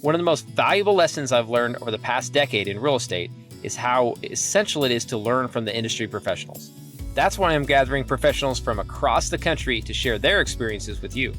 One of the most valuable lessons I've learned over the past decade in real estate is how essential it is to learn from the industry professionals. That's why I'm gathering professionals from across the country to share their experiences with you.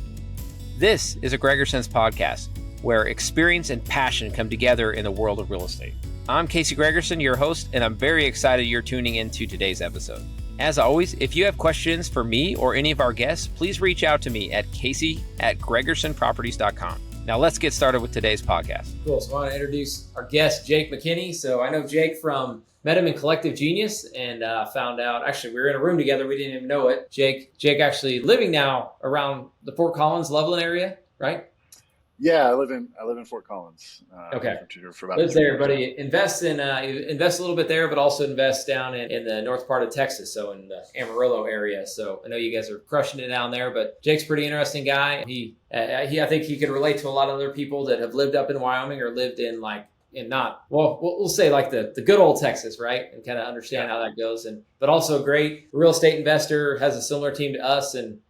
This is a Gregerson's podcast, where experience and passion come together in the world of real estate. I'm Casey Gregerson, your host, and I'm very excited you're tuning into today's episode. As always, if you have questions for me or any of our guests, please reach out to me at casey@gregersonproperties.com. Now let's get started with today's podcast. Cool. So I want to introduce our guest, Jake McKinney. So I know Jake met him in Collective Genius and found out, actually, we were in a room together. We didn't even know it. Jake actually living now around the Fort Collins, Loveland area, right? Yeah, I live in Fort Collins. Okay. For about lives there, everybody. Invest a little bit there, but also invest down in the north part of Texas, so in the Amarillo area. So I know you guys are crushing it down there, but Jake's a pretty interesting guy. I think he can relate to a lot of other people that have lived up in Wyoming or lived in we'll say like the good old Texas, right? And kind of understand how that goes. But also a great real estate investor, has a similar team to us, and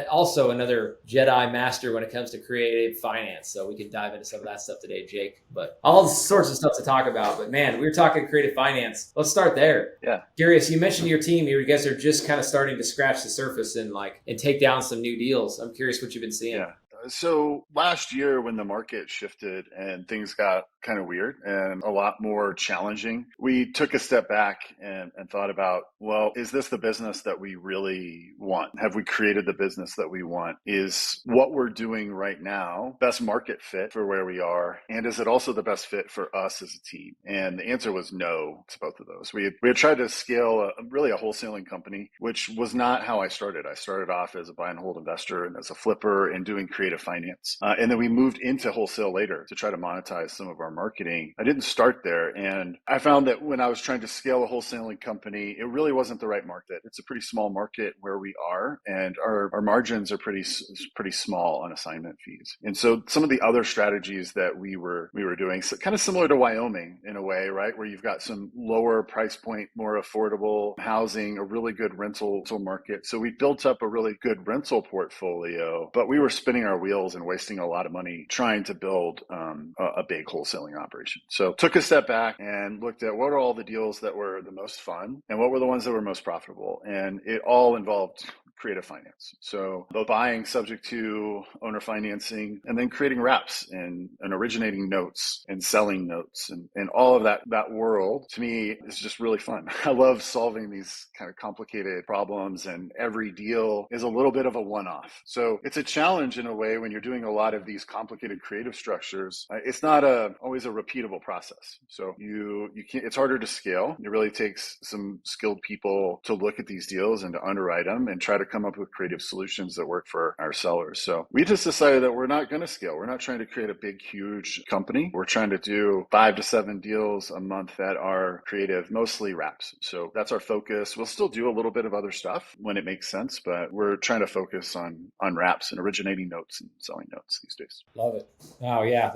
also another Jedi master when it comes to creative finance. So we can dive into some of that stuff today, Jake. But all sorts of stuff to talk about. But man, we were talking creative finance. Let's start there. Yeah. Curious, you mentioned your team. You guys are just kind of starting to scratch the surface and take down some new deals. I'm curious what you've been seeing. Yeah. So last year when the market shifted and things got kind of weird and a lot more challenging, we took a step back and thought about, well, is this the business that we really want? Have we created the business that we want? Is what we're doing right now best market fit for where we are? And is it also the best fit for us as a team? And the answer was no to both of those. We had tried to scale a wholesaling company, which was not how I started. I started off as a buy and hold investor and as a flipper and doing creative finance. And then we moved into wholesale later to try to monetize some of our marketing. I didn't start there. And I found that when I was trying to scale a wholesaling company, it really wasn't the right market. It's a pretty small market where we are, and our margins are pretty small on assignment fees. And so some of the other strategies that we were doing, so kind of similar to Wyoming in a way, right? Where you've got some lower price point, more affordable housing, a really good rental market. So we built up a really good rental portfolio, but we were spinning our wheels and wasting a lot of money trying to build a big wholesaling operation. So took a step back and looked at what are all the deals that were the most fun and what were the ones that were most profitable. And it all involved creative finance. So the buying subject to owner financing and then creating wraps and originating notes and selling notes and all of that world to me is just really fun. I love solving these kind of complicated problems, and every deal is a little bit of a one-off. So it's a challenge in a way when you're doing a lot of these complicated creative structures. It's not always a repeatable process. So you can't, it's harder to scale. It really takes some skilled people to look at these deals and to underwrite them and try to come up with creative solutions that work for our sellers. So we just decided that we're not going to scale. We're not trying to create a big, huge company. We're trying to do 5 to 7 deals a month that are creative, mostly wraps. So that's our focus. We'll still do a little bit of other stuff when it makes sense, but we're trying to focus on wraps and originating notes and selling notes these days. Love it. Oh yeah,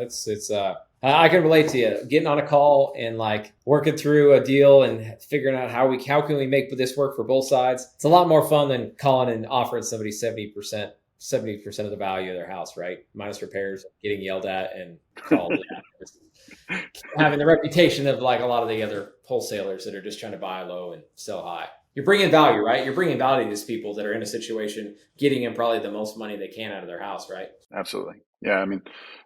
I can relate to you. Getting on a call and working through a deal and figuring out how can we make this work for both sides. It's a lot more fun than calling and offering somebody 70% of the value of their house, right? Minus repairs, getting yelled at and called. Having the reputation of a lot of the other wholesalers that are just trying to buy low and sell high. You're bringing value, right? You're bringing value to these people that are in a situation, getting them probably the most money they can out of their house, right? Absolutely. Yeah. I mean,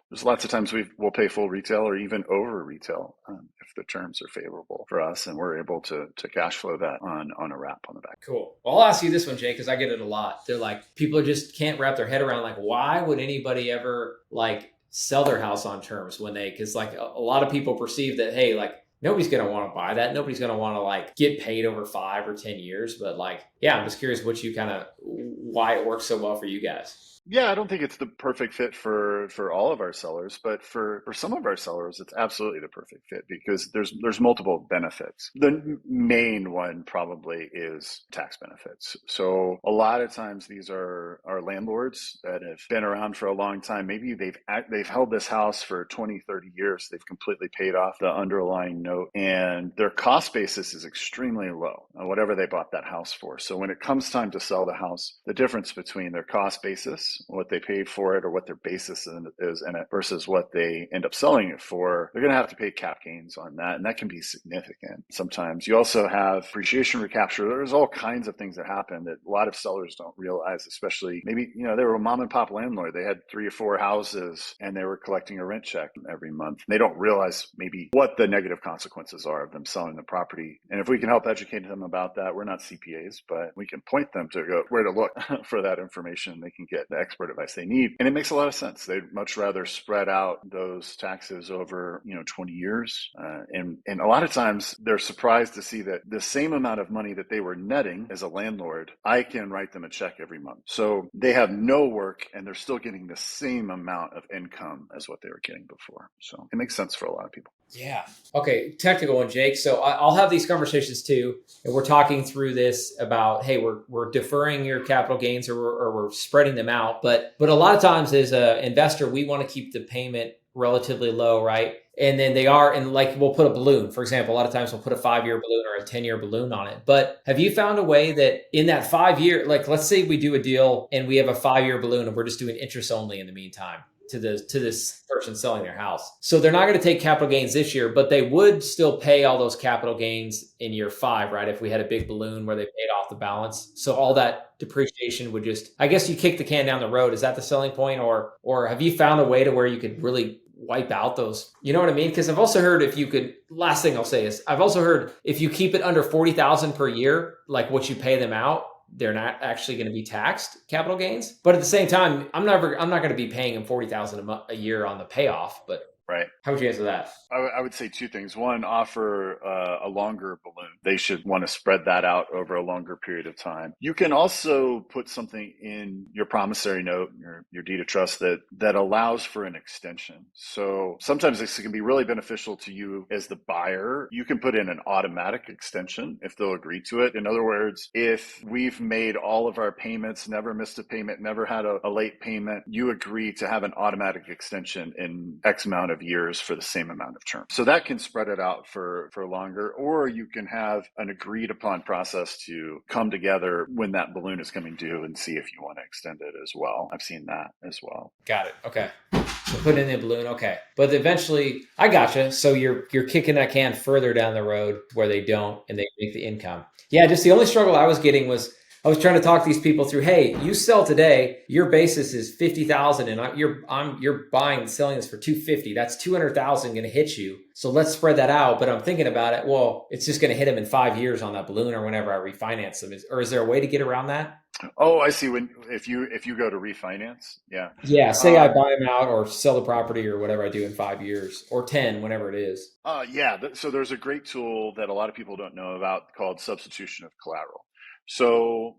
there's lots of times we'll pay full retail or even over retail if the terms are favorable for us, and we're able to cash flow that on a wrap on the back. Cool. Well, I'll ask you this one, Jay, because I get it a lot. They're people just can't wrap their head around why would anybody ever sell their house on terms because a lot of people perceive that, hey, nobody's going to want to buy that. Nobody's going to want to get paid over 5 or 10 years. But I'm just curious why it works so well for you guys. Yeah, I don't think it's the perfect fit for all of our sellers, but for some of our sellers, it's absolutely the perfect fit because there's multiple benefits. The main one probably is tax benefits. So a lot of times these are landlords that have been around for a long time. Maybe they've held this house for 20, 30 years. They've completely paid off the underlying note, and their cost basis is extremely low on whatever they bought that house for. So when it comes time to sell the house, the difference between their cost basis price, what they paid for it or what their basis is in it versus what they end up selling it for, they're going to have to pay cap gains on that. And that can be significant. Sometimes you also have appreciation recapture. There's all kinds of things that happen that a lot of sellers don't realize, especially maybe, they were a mom and pop landlord. They had 3 or 4 houses and they were collecting a rent check every month. They don't realize maybe what the negative consequences are of them selling the property. And if we can help educate them about that, we're not CPAs, but we can point them to go where to look for that information. They can get the expert advice they need. And it makes a lot of sense. They'd much rather spread out those taxes over, 20 years. And a lot of times they're surprised to see that the same amount of money that they were netting as a landlord, I can write them a check every month. So they have no work and they're still getting the same amount of income as what they were getting before. So it makes sense for a lot of people. Yeah. Okay. Technical one, Jake. So I'll have these conversations too. And we're talking through this about, hey, we're deferring your capital gains or we're spreading them out. But a lot of times as an investor, we want to keep the payment relatively low, right? And then they are, and like we'll put a balloon, for example, a lot of times we'll put a 5-year balloon or a 10-year balloon on it. But have you found a way that in that 5-year, like let's say we do a deal and we have a 5-year balloon and we're just doing interest only in the meantime to this person selling their house. So they're not going to take capital gains this year, but they would still pay all those capital gains in year 5, right? If we had a big balloon where they paid off the balance. So all that depreciation would just, I guess you kick the can down the road. Is that the selling point? Or have you found a way to where you could really wipe out those, you know what I mean? Because I've also heard last thing I'll say is I've also heard if you keep it under 40,000 per year, like what you pay them out, they're not actually going to be taxed capital gains. But at the same time, I'm not going to be paying them 40,000 a year on the payoff. But right. How would you answer that? I would say 2 things. One, offer a longer balloon. They should want to spread that out over a longer period of time. You can also put something in your promissory note, your deed of trust that allows for an extension. So sometimes this can be really beneficial to you as the buyer. You can put in an automatic extension if they'll agree to it. In other words, if we've made all of our payments, never missed a payment, never had a late payment, you agree to have an automatic extension in X amount of years for the same amount of term. So that can spread it out for longer, or you can have an agreed upon process to come together when that balloon is coming due and see if you want to extend it as well. I've seen that as well. Got it. Okay. So put in the balloon. Okay. But eventually I gotcha. So you're kicking that can further down the road where they don't and they make the income. Yeah. Just the only struggle I was getting was I was trying to talk these people through, hey, you sell today, your basis is 50,000 and you're buying and selling this for 250. That's 200,000 going to hit you. So let's spread that out. But I'm thinking about it. Well, it's just going to hit them in 5 years on that balloon or whenever I refinance them. Is there a way to get around that? Oh, I see. If you go to refinance, yeah. Yeah. Say I buy them out or sell the property or whatever I do in 5 years or 10, whenever it is. Yeah. So there's a great tool that a lot of people don't know about called substitution of collateral. So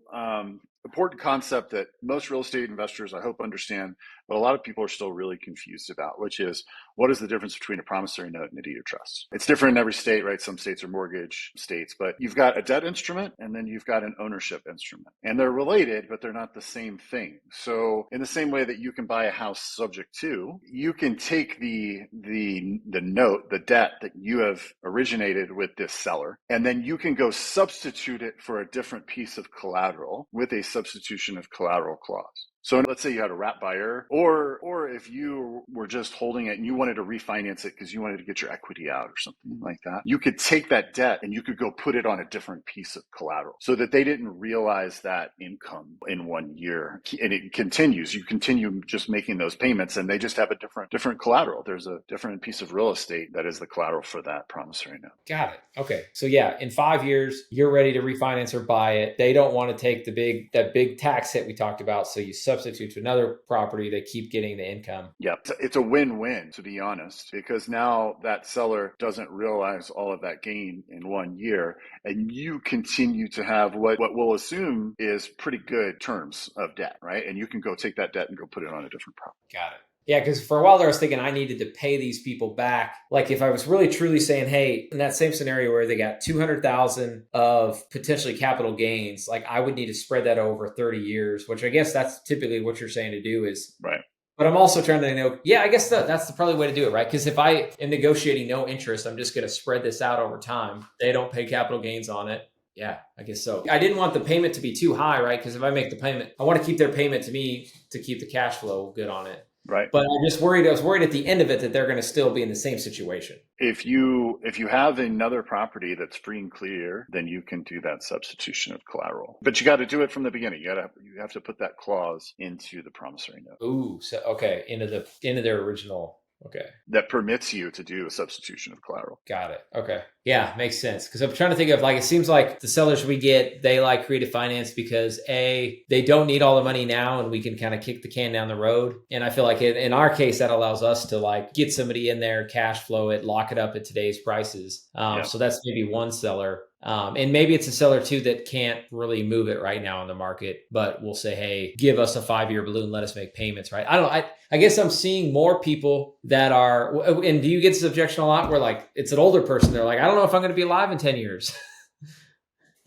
important concept that most real estate investors, I hope, understand, but a lot of people are still really confused about, which is what is the difference between a promissory note and a deed of trust? It's different in every state, right? Some states are mortgage states, but you've got a debt instrument and then you've got an ownership instrument. And they're related, but they're not the same thing. So in the same way that you can buy a house subject to, you can take the note, the debt that you have originated with this seller, and then you can go substitute it for a different piece of collateral with a substitution of collateral clause. So let's say you had a wrap buyer, or if you were just holding it and you wanted to refinance it because you wanted to get your equity out or something like that, you could take that debt and you could go put it on a different piece of collateral so that they didn't realize that income in 1 year. And it continues. You continue just making those payments and they just have a different collateral. There's a different piece of real estate that is the collateral for that promissory note. Got it. Okay. So yeah, in 5 years, you're ready to refinance or buy it. They don't want to take that big tax hit we talked about. So you substitute to another property, they keep getting the income. Yeah, it's a win-win, to be honest, because now that seller doesn't realize all of that gain in 1 year, and you continue to have what we'll assume is pretty good terms of debt, right? And you can go take that debt and go put it on a different property. Got it. Yeah, because for a while there, I was thinking I needed to pay these people back. Like if I was really truly saying, hey, in that same scenario where they got 200,000 of potentially capital gains, like I would need to spread that over 30 years, which I guess that's typically what you're saying to do is. Right. But I'm also trying to know, yeah, I guess that's the probably way to do it, right? Because if I am negotiating no interest, I'm just going to spread this out over time. They don't pay capital gains on it. Yeah, I guess so. I didn't want the payment to be too high, right? Because if I make the payment, I want to keep their payment to me to keep the cash flow good on it. Right. But I'm just worried. I was worried at the end of it that they're going to still be in the same situation. If you have another property that's free and clear, then you can do that substitution of collateral. But you got to do it from the beginning. You have to put that clause into the promissory note. Ooh, so okay, into their original. Okay. That permits you to do a substitution of collateral. Got it. Okay. Yeah, makes sense. Because I'm trying to think of like, it seems like the sellers we get, they like creative finance because they don't need all the money now and we can kind of kick the can down the road. And I feel like in our case, that allows us to like get somebody in there, cash flow it, lock it up at today's prices. So that's maybe one seller. And maybe it's a seller too that can't really move it right now in the market, but we'll say, hey, give us a 5-year balloon, let us make payments, right? I guess I'm seeing more people that are, and do you get this objection a lot where like it's an older person, they're like, I don't know if I'm going to be alive in 10 years.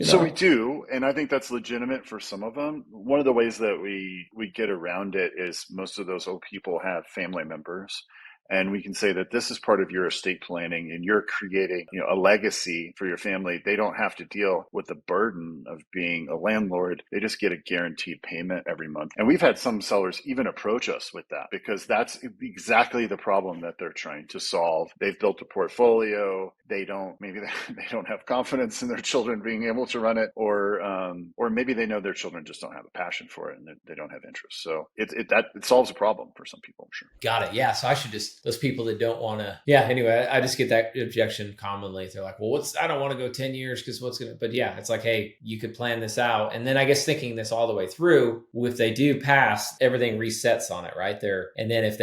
So we do, and I think that's legitimate for some of them. One of the ways that we get around it is most of those old people have family members. And we can say that this is part of your estate planning and you're creating, a legacy for your family. They don't have to deal with the burden of being a landlord. They just get a guaranteed payment every month. And we've had some sellers even approach us with that because that's exactly the problem that they're trying to solve. They've built a portfolio. Maybe they don't have confidence in their children being able to run it, or maybe they know their children just don't have a passion for it and they don't have interest. So it solves a problem for some people, I'm sure. Got it. Yeah. So I should just, those people that don't want to, yeah. Anyway, I just get that objection commonly. They're like, well, I don't want to go 10 years because but yeah, it's like, hey, you could plan this out. And then I guess thinking this all the way through, if they do pass, everything resets on it, right there. And then if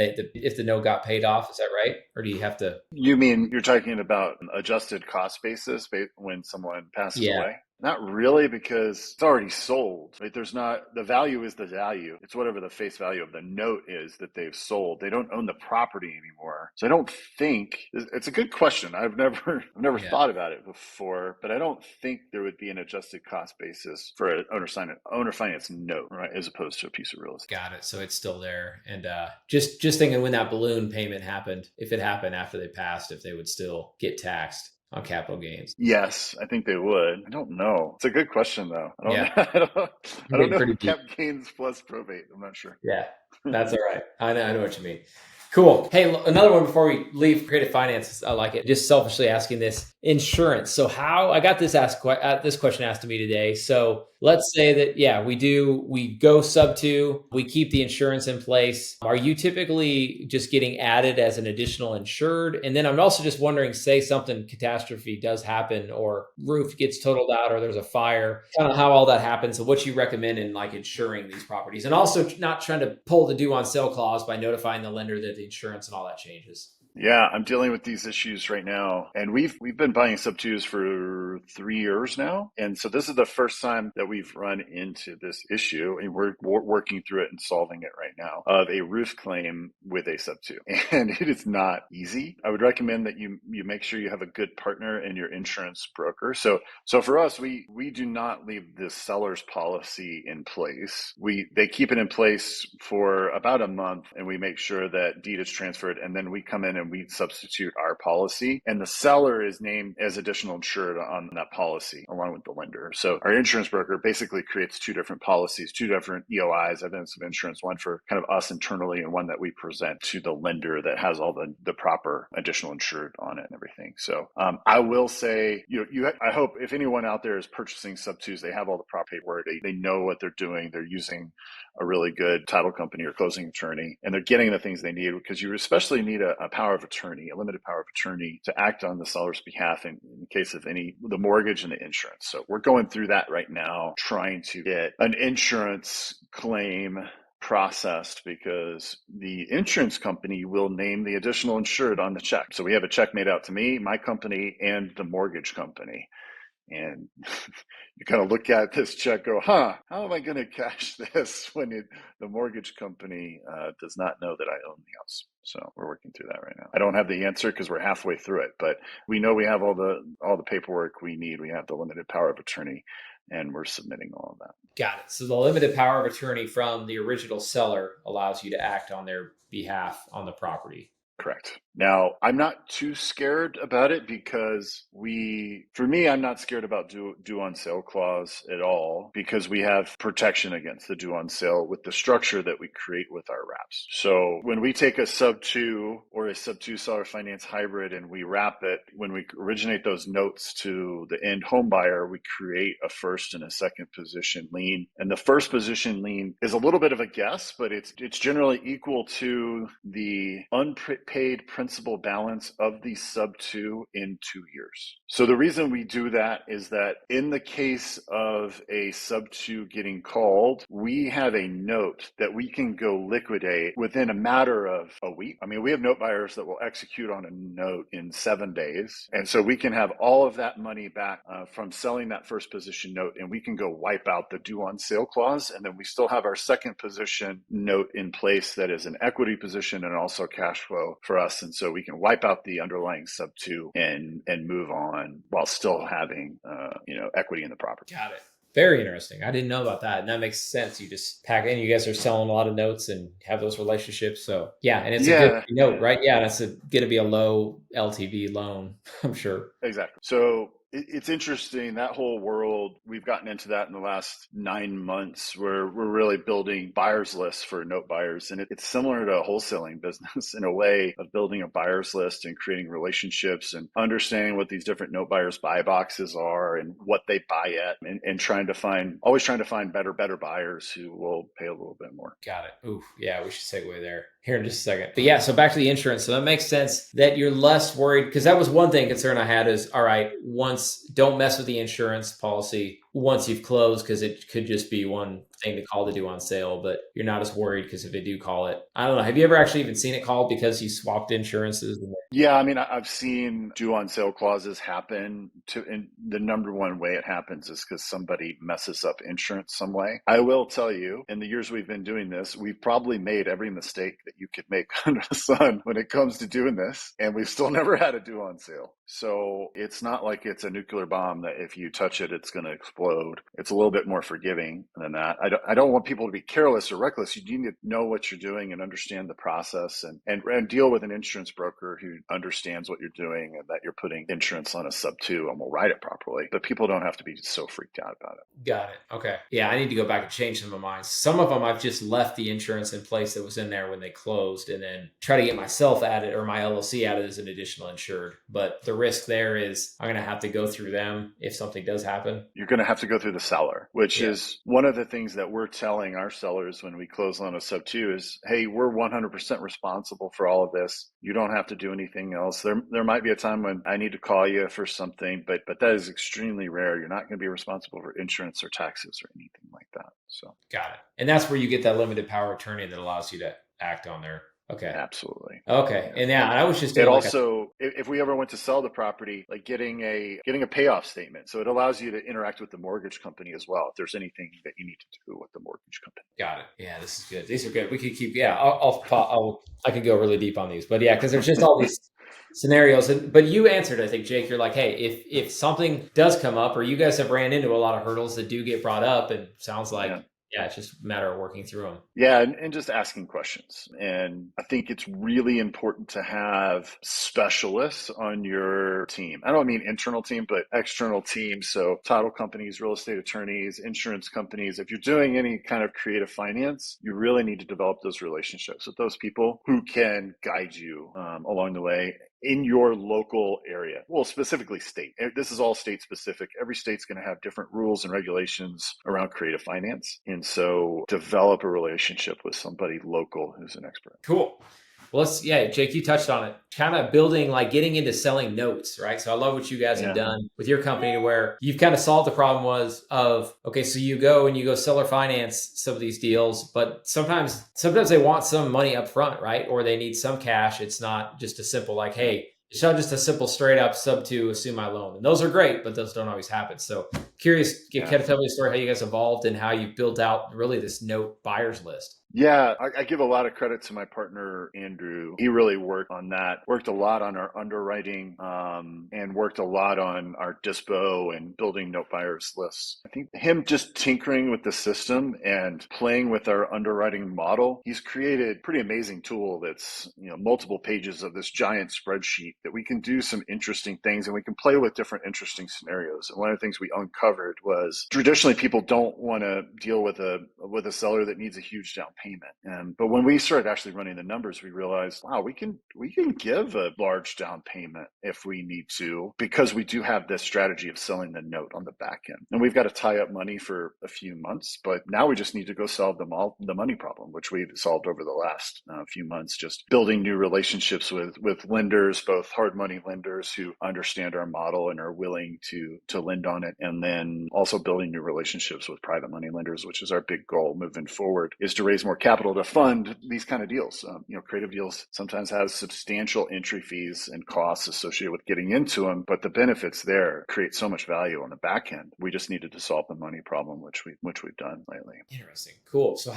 the note got paid off, is that right? Or do you have to? You mean you're talking about an adjusted cost basis when someone passes away? Not really, because it's already sold. Right? The value is the value. It's whatever the face value of the note is that they've sold. They don't own the property anymore. So I don't think it's a good question. I've never thought about it before, but I don't think there would be an adjusted cost basis for an owner finance note, right, as opposed to a piece of real estate. Got it. So it's still there. And just thinking when that balloon payment happened, if it happened after they passed, if they would still get taxed on capital gains. Yes, I think they would. I don't know. It's a good question, though. I don't know. Cap gains plus probate. I'm not sure. Yeah, that's all right. I know what you mean. Cool. Hey, another one before we leave creative finance. I like it. Just selfishly asking this: insurance. So how I got this question asked to me today. So let's say that, we go sub 2, we keep the insurance in place. Are you typically just getting added as an additional insured? And then I'm also just wondering, say something catastrophe does happen or roof gets totaled out or there's a fire, kind of how all that happens. So what you recommend in like insuring these properties and also not trying to pull the due on sale clause by notifying the lender that the insurance and all that changes. Yeah, I'm dealing with these issues right now. And we've been buying sub-2s for 3 years now. And so this is the first time that we've run into this issue. And we're working through it and solving it right now of a roof claim with a sub-2. And it is not easy. I would recommend that you make sure you have a good partner in your insurance broker. So for us, we do not leave the seller's policy in place. They keep it in place for about a month and we make sure that deed is transferred and then we come in and we substitute our policy, and the seller is named as additional insured on that policy along with the lender. So our insurance broker basically creates 2 different policies, 2 different EOIs, evidence of insurance, one for kind of us internally and one that we present to the lender that has all the proper additional insured on it and everything. So I will say, I hope if anyone out there is purchasing sub-2s, they have all the proper paperwork, they know what they're doing, they're using a really good title company or closing attorney, and they're getting the things they need, because you especially need a power of attorney, a limited power of attorney to act on the seller's behalf in case of the mortgage and the insurance. So we're going through that right now, trying to get an insurance claim processed, because the insurance company will name the additional insured on the check. So we have a check made out to me, my company, and the mortgage company. And you kind of look at this check, go, how am I going to cash this when the mortgage company does not know that I own the house? So we're working through that right now. I don't have the answer because we're halfway through it, but we know we have all the paperwork we need. We have the limited power of attorney, and we're submitting all of that. Got it. So the limited power of attorney from the original seller allows you to act on their behalf on the property. Correct. Now, I'm not too scared about it because for me, I'm not scared about due on sale clause at all because we have protection against the due on sale with the structure that we create with our wraps. So when we take a sub 2 or a sub 2 seller finance hybrid and we wrap it, when we originate those notes to the end home buyer, we create a first and a second position lien. And the first position lien is a little bit of a guess, but it's generally equal to the unpaid principal balance of the sub 2 in 2 years. So the reason we do that is that in the case of a sub 2 getting called, we have a note that we can go liquidate within a matter of a week. I mean, we have note buyers that will execute on a note in 7 days. And so we can have all of that money back from selling that first position note, and we can go wipe out the due on sale clause. And then we still have our second position note in place that is an equity position and also cash flow for us. And so we can wipe out the underlying sub 2 and move on while still having, equity in the property. Got it. Very interesting. I didn't know about that. And that makes sense. You just pack in, you guys are selling a lot of notes and have those relationships. So yeah, and it's a good note, right? Yeah, and it's going to be a low LTV loan, I'm sure. Exactly. So it's interesting, that whole world, we've gotten into that in the last 9 months where we're really building buyers lists for note buyers. And it's similar to a wholesaling business in a way of building a buyers list and creating relationships and understanding what these different note buyers buy boxes are and what they buy at and always trying to find better buyers who will pay a little bit more. Got it. Ooh, yeah, we should segue there here in just a second. But yeah, so back to the insurance. So that makes sense that you're less worried, because that was one concern I had is, all right, don't mess with the insurance policy once you've closed, because it could just be one thing to call the due on sale, but you're not as worried because if they do call it, I don't know. Have you ever actually even seen it called because you swapped insurances? Yeah, I mean, I've seen due on sale clauses happen and the number one way it happens is because somebody messes up insurance some way. I will tell you, in the years we've been doing this, we've probably made every mistake that you could make under the sun when it comes to doing this, and we've still never had a due on sale. So it's not like it's a nuclear bomb that if you touch it, it's going to explode. It's a little bit more forgiving than that. I don't want people to be careless or reckless. You need to know what you're doing and understand the process and deal with an insurance broker who understands what you're doing and that you're putting insurance on a sub 2 and will write it properly. But people don't have to be so freaked out about it. Got it. Okay. Yeah, I need to go back and change some of mine. Some of them I've just left the insurance in place that was in there when they closed and then try to get myself added or my LLC added as an additional insured. But the risk there is I'm going to have to go through them if something does happen. You're going to have to go through the seller, which is one of the things that we're telling our sellers when we close on a sub 2 is, hey, we're 100% responsible for all of this. You don't have to do anything else. There might be a time when I need to call you for something, but that is extremely rare. You're not going to be responsible for insurance or taxes or anything like that. So got it. And that's where you get that limited power of attorney that allows you to act on there. Okay. Absolutely. Okay. And yeah, I was just doing if we ever went to sell the property, like getting a payoff statement. So it allows you to interact with the mortgage company as well. If there's anything that you need to do with the mortgage company. Got it. Yeah, this is good. These are good. We could keep, I could go really deep on these, but yeah, because there's just all these scenarios. But you answered, I think, Jake, you're like, hey, if something does come up or you guys have ran into a lot of hurdles that do get brought up, and sounds like, yeah, it's just a matter of working through them. Yeah, and just asking questions. And I think it's really important to have specialists on your team. I don't mean internal team, but external teams. So title companies, real estate attorneys, insurance companies. If you're doing any kind of creative finance, you really need to develop those relationships with those people who can guide you along the way in your local area. Well, specifically state. This is all state specific. Every state's going to have different rules and regulations around creative finance. And so develop a relationship with somebody local who's an expert. Cool. Well, Jake, you touched on it. Kind of building, like getting into selling notes, right? So I love what you guys have done with your company where you've kind of solved the problem so you go seller finance some of these deals, but sometimes they want some money up front, right? Or they need some cash. It's not just a simple like, hey, it's not just a simple straight up sub 2 assume my loan. And those are great, but those don't always happen. So curious, kind of tell me a story how you guys evolved and how you built out really this note buyers list. Yeah, I give a lot of credit to my partner, Andrew. He really worked on that, worked a lot on our underwriting, and worked a lot on our dispo and building note buyers lists. I think him just tinkering with the system and playing with our underwriting model, he's created a pretty amazing tool that's, multiple pages of this giant spreadsheet that we can do some interesting things and we can play with different interesting scenarios. And one of the things we uncovered was traditionally people don't want to deal with a seller that needs a huge down payment. But when we started actually running the numbers, we realized, wow, we can give a large down payment if we need to, because we do have this strategy of selling the note on the back end. And we've got to tie up money for a few months, but now we just need to go solve the money problem, which we've solved over the last few months, just building new relationships with lenders, both hard money lenders who understand our model and are willing to lend on it. And then also building new relationships with private money lenders, which is our big goal moving forward, is to raise more capital to fund these kind of deals. Creative deals sometimes have substantial entry fees and costs associated with getting into them, but the benefits there create so much value on the back end. We just needed to solve the money problem, which we've done lately. Interesting. Cool. So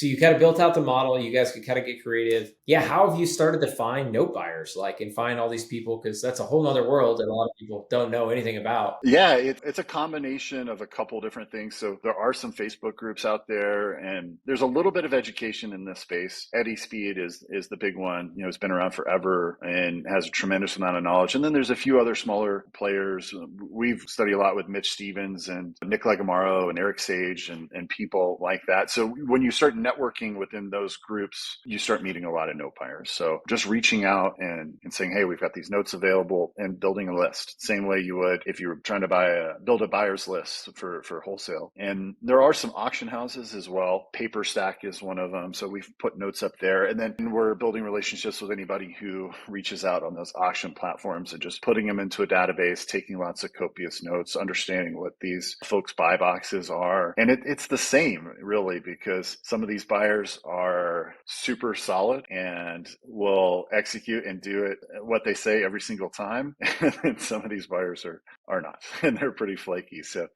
you kind of built out the model, you guys could kind of get creative. Yeah. How have you started to find note buyers, and find all these people? Because that's a whole nother world that a lot of people don't know anything about. Yeah, it's a combination of a couple different things. So there are some Facebook groups out there, and there's a little bit of education in this space. Eddie Speed is the big one. Has been around forever and has a tremendous amount of knowledge. And then there's a few other smaller players. We've studied a lot with Mitch Stevens and Nick Legamaro and Eric Sage and people like that. So when you start networking within those groups, you start meeting a lot of note buyers. So just reaching out and saying, hey, we've got these notes available, and building a list, same way you would if you were trying to build a buyer's list for wholesale. And there are some auction houses as well. Paper Stack is one of them. So we've put notes up there, and then we're building relationships with anybody who reaches out on those auction platforms and just putting them into a database, taking lots of copious notes, understanding what these folks' buy boxes are. And it's the same really, because some of these buyers are super solid and will execute and do it what they say every single time. And some of these buyers are not, and they're pretty flaky. So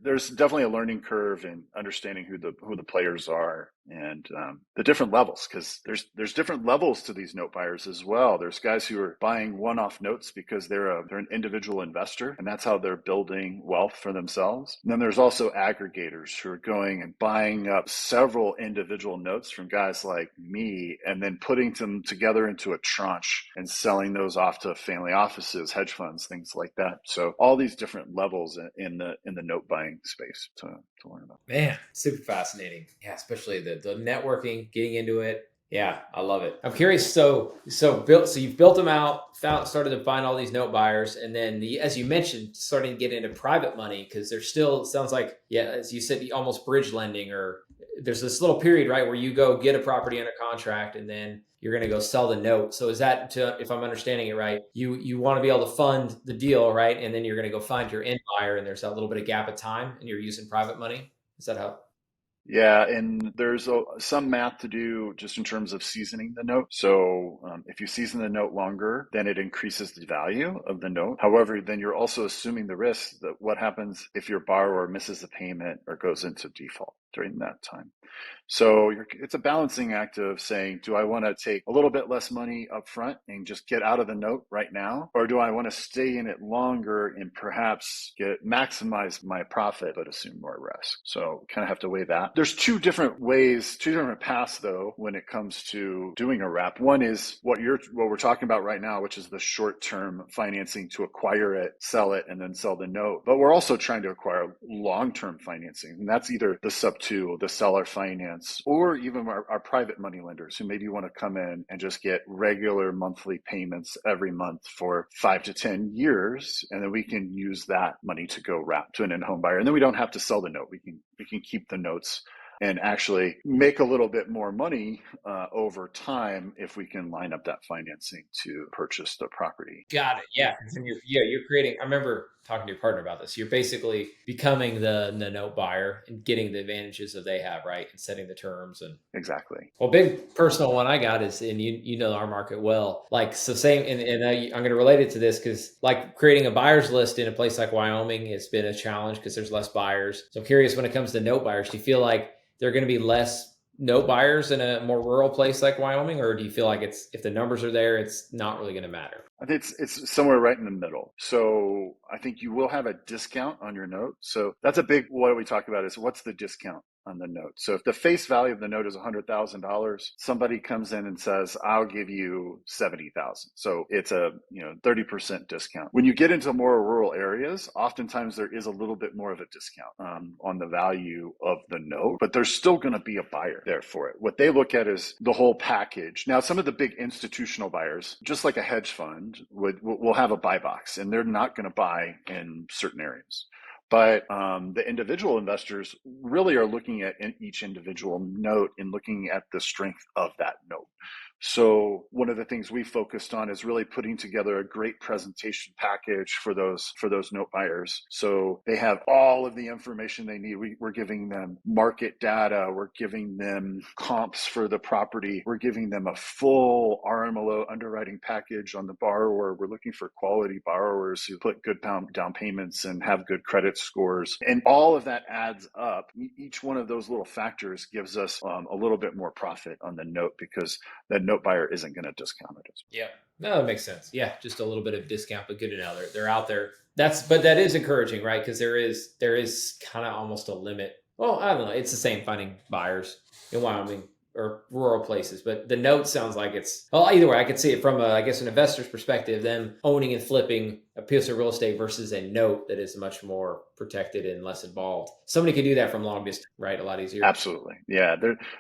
there's definitely a learning curve in understanding who the players are and the different levels, because there's different levels to these note buyers as well. There's guys who are buying one-off notes because they're an individual investor, and that's how they're building wealth for themselves. And then there's also aggregators who are going and buying up several individual notes from guys like me, and then putting them together into a tranche and selling those off to family offices, hedge funds, things like that. So all these different levels in the note buying space to learn about. Man, super fascinating. Yeah, especially the networking, getting into it. Yeah, I love it. I'm curious. So you've built them out, started to find all these note buyers, and then as you mentioned, starting to get into private money, because there's still, sounds like, yeah, as you said, almost bridge lending, or there's this little period, right, where you go get a property under contract and then you're going to go sell the note. So is that, if I'm understanding it right, you want to be able to fund the deal, right, and then you're going to go find your end buyer, and there's that little bit of gap of time, and you're using private money? Is that how? Yeah, and there's some math to do just in terms of seasoning the note. So if you season the note longer, then it increases the value of the note. However, then you're also assuming the risk that what happens if your borrower misses the payment or goes into default during that time. So it's a balancing act of saying, do I want to take a little bit less money up front and just get out of the note right now? Or do I want to stay in it longer and perhaps maximize my profit, but assume more risk? So kind of have to weigh that. There's two different paths though, when it comes to doing a wrap. One is what we're talking about right now, which is the short-term financing to acquire it, sell it, and then sell the note. But we're also trying to acquire long-term financing. And that's either the sub-2, the seller finance, or even our private money lenders who maybe want to come in and just get regular monthly payments every month for 5 to 10 years. And then we can use that money to go wrap to an in-home buyer. And then we don't have to sell the note. We can keep the notes and actually make a little bit more money over time if we can line up that financing to purchase the property. Got it. Yeah. And you're creating, I remember talking to your partner about this. You're basically becoming the note buyer and getting the advantages that they have, right? And setting the terms. And exactly. Well, big personal one I got is, and you know our market well, so same, and I'm going to relate it to this, because creating a buyer's list in a place like Wyoming has been a challenge because there's less buyers. So I'm curious, when it comes to note buyers, do you feel like there are going to be less note buyers in a more rural place like Wyoming, or do you feel like it's if the numbers are there, it's not really going to matter? I think it's somewhere right in the middle. So I think you will have a discount on your note. So that's a big, what we talk about is what's the discount on the note. So if the face value of the note is $100,000, somebody comes in and says, I'll give you 70,000. So it's a 30% discount. When you get into more rural areas, oftentimes there is a little bit more of a discount on the value of the note, but there's still going to be a buyer there for it. What they look at is the whole package. Now, some of the big institutional buyers, just like a hedge fund, will have a buy box, and they're not going to buy in certain areas. But the individual investors really are looking at each individual note and looking at the strength of that note. So one of the things we focused on is really putting together a great presentation package for those note buyers. So they have all of the information they need. We're giving them market data. We're giving them comps for the property. We're giving them a full RMLO underwriting package on the borrower. We're looking for quality borrowers who put good down payments and have good credit scores. And all of that adds up. Each one of those little factors gives us a little bit more profit on the note because that note buyer isn't going to discount it. Yeah. No, that makes sense. Yeah, just a little bit of discount, but good to know they're out there. But that is encouraging, right? Because there is kind of almost a limit. Well, I don't know. It's the same finding buyers in Wyoming or rural places, but the note sounds like it's, well, either way, I could see it from I guess an investor's perspective, them owning and flipping a piece of real estate versus a note that is much more protected and less involved. Somebody could do that from long distance, right? A lot easier. Absolutely. Yeah.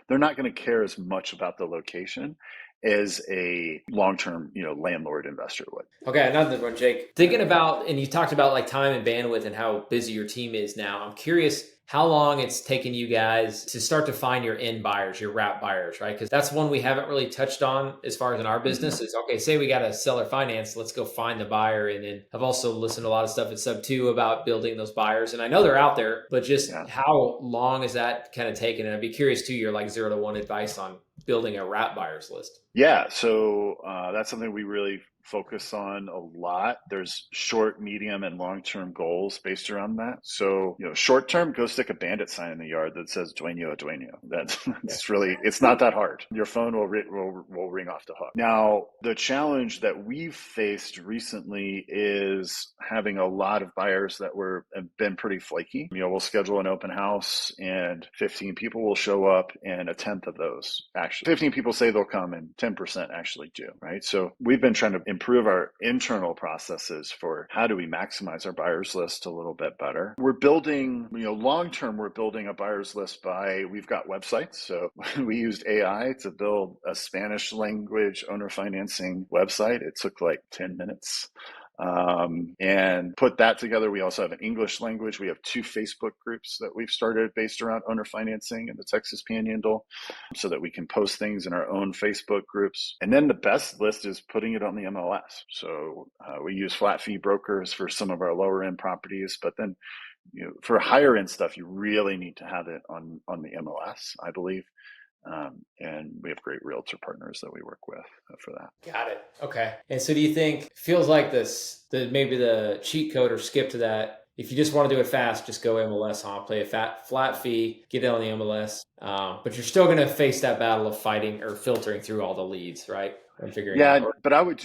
They're not going to care as much about the location as a long-term, landlord investor would. Okay, another one, Jake. Thinking about, and you talked about like time and bandwidth and how busy your team is now. I'm curious how long it's taken you guys to start to find your end buyers, your wrap buyers, right? Because that's one we haven't really touched on as far as in our business is, okay, say we got a seller finance, let's go find the buyer. And then I've also listened to a lot of stuff at Sub 2 about building those buyers. And I know they're out there, but just how long is that kind of taken? And I'd be curious too, your like 0 to 1 advice on building a wrap buyers list. Yeah, so that's something we really focus on a lot. There's short, medium, and long-term goals based around that. So, short term, go stick a bandit sign in the yard that says "Dueño, Dueño." That's really, it's not that hard. Your phone will ring off the hook. Now, the challenge that we've faced recently is having a lot of buyers that have been pretty flaky. We'll schedule an open house and 15 people will show up, and a tenth of those actually, 15 people say they'll come and 10% actually do, right? So we've been trying to improve our internal processes for how do we maximize our buyers list a little bit better. We're building, long-term, we're building a buyers list we've got websites. So we used AI to build a Spanish language owner financing website. It took like 10 minutes. And put that together. We also have an English language. We have 2 Facebook groups that we've started based around owner financing in the Texas Panhandle so that we can post things in our own Facebook groups. And then the best list is putting it on the MLS. So we use flat fee brokers for some of our lower end properties, but then for higher end stuff, you really need to have it on the MLS, I believe. And we have great realtor partners that we work with for that. Got it. Okay. And so do you think, feels like maybe the cheat code or skip to that, if you just want to do it fast, just go MLS, play a flat fee, get it on the MLS. But you're still going to face that battle of fighting or filtering through all the leads, right? And figuring out. But I would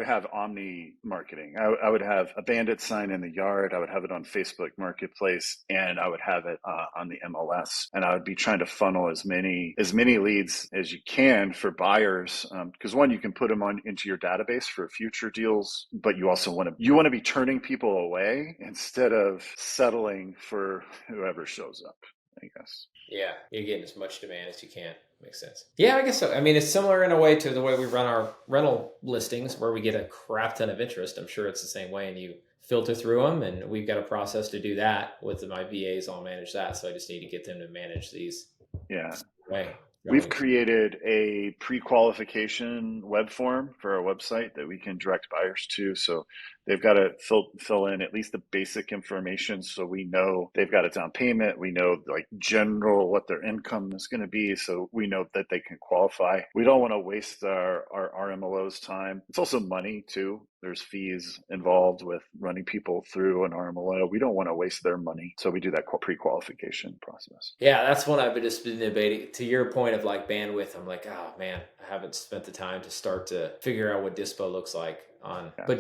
have omni marketing. I would have a bandit sign in the yard. I would have it on Facebook Marketplace, and I would have it on the MLS. And I would be trying to funnel as many leads as you can for buyers, because one, you can put them into your database for future deals, but you also want to be turning people away instead of settling for whoever shows up, I guess. Yeah, you're getting as much demand as you can. Makes sense. Yeah, I guess so. I mean, it's similar in a way to the way we run our rental listings where we get a crap ton of interest. I'm sure it's the same way, and you filter through them, and we've got a process to do that with my VAs. I'll manage that. So I just need to get them to manage these. Yeah. Way. We've created a pre-qualification web form for our website that we can direct buyers to. So they've got to fill in at least the basic information. So we know they've got a down payment. We know like general what their income is going to be. So we know that they can qualify. We don't want to waste our RMLO's time. It's also money too. There's fees involved with running people through an RMLO. We don't want to waste their money. So we do that pre-qualification process. Yeah, that's one I've just been debating. To your point of like bandwidth, I'm like, oh man, I haven't spent the time to start to figure out what dispo looks like on. Yeah. But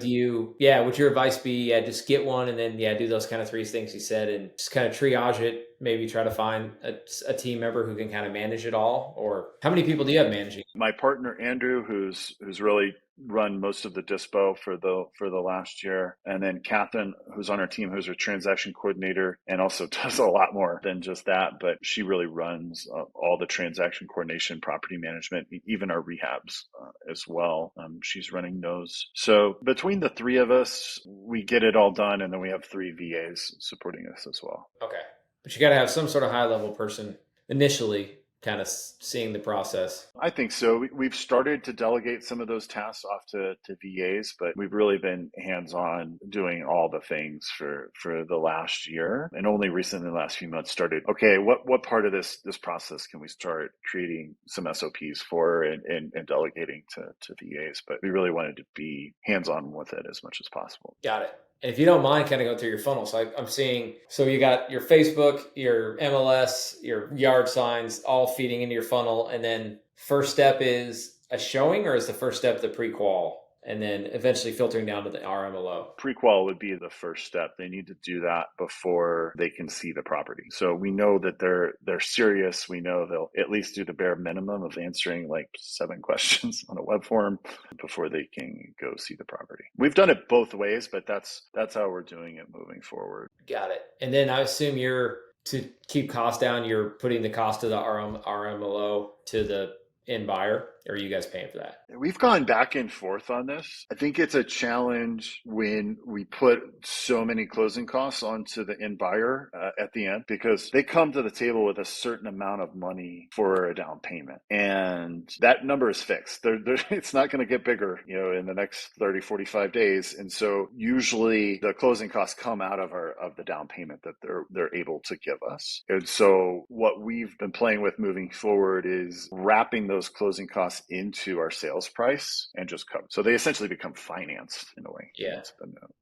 would your advice be, just get one and then, do those kind of three things you said and just kind of triage it, maybe try to find a team member who can kind of manage it all? Or how many people do you have managing? My partner, Andrew, who's really run most of the dispo for the last year, and then Catherine, who's on our team, who's our transaction coordinator and also does a lot more than just that, but she really runs all the transaction coordination, property management, even our rehabs as well. She's running those. So between the three of us, we get it all done, and then we have 3 VAs supporting us as well. Okay, but you got to have some sort of high level person initially kind of seeing the process. I think so. We've started to delegate some of those tasks off to VAs, but we've really been hands-on doing all the things for the last year, and only recently in the last few months started, okay, what part of this process can we start creating some SOPs for and delegating to VAs? But we really wanted to be hands-on with it as much as possible. Got it. And if you don't mind kind of going through your funnel, so I'm seeing, so you got your Facebook, your MLS, your yard signs all feeding into your funnel. And then first step is a showing, or is the first step the pre-qual? And then eventually filtering down to the RMLO. Pre-qual would be the first step. They need to do that before they can see the property. So we know that they're serious. We know they'll at least do the bare minimum of answering like 7 questions on a web form before they can go see the property. We've done it both ways, but that's how we're doing it moving forward. Got it. And then I assume to keep costs down, you're putting the cost of the RMLO to the end buyer, or are you guys paying for that? We've gone back and forth on this. I think it's a challenge when we put so many closing costs onto the end buyer at the end, because they come to the table with a certain amount of money for a down payment. And that number is fixed. It's not going to get bigger, in the next 30, 45 days. And so usually the closing costs come out of the down payment that they're able to give us. And so what we've been playing with moving forward is wrapping those closing costs into our sales price and just cover. So they essentially become financed in a way. Yeah.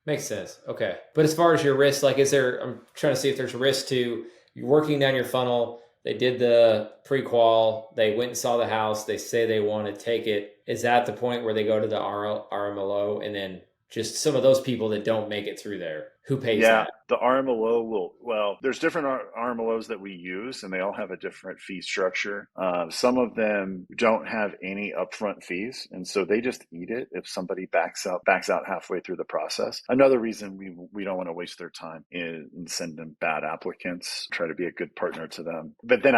Makes sense. Okay. But as far as your risk, like I'm trying to see if there's risk to you working down your funnel. They did the pre-qual, they went and saw the house, they say they want to take it. Is that the point where they go to the RMLO, and then just some of those people that don't make it through there, who pays that? The RMLO there's different RMLOs that we use, and they all have a different fee structure. Some of them don't have any upfront fees, and so they just eat it if somebody backs out halfway through the process. Another reason we don't want to waste their time and send them bad applicants, try to be a good partner to them. But then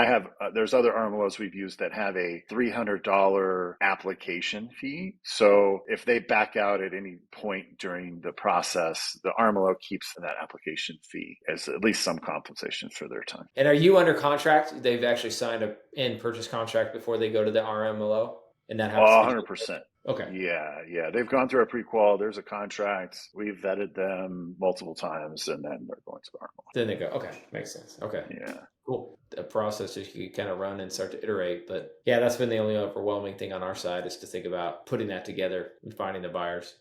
there's other RMLOs we've used that have a $300 application fee. So if they back out at any point during the process, the RMLO keeps that application fee as at least some compensation for their time. And are you under contract? They've actually signed a in purchase contract before they go to the RMLO, and that happens. 100%. Okay. Yeah. They've gone through a pre-qual. There's a contract. We've vetted them multiple times, and then they're going to the RMLO. Then they go. Okay, makes sense. Okay. Yeah. Cool. The process is you kind of run and start to iterate, but yeah, that's been the only overwhelming thing on our side is to think about putting that together and finding the buyers.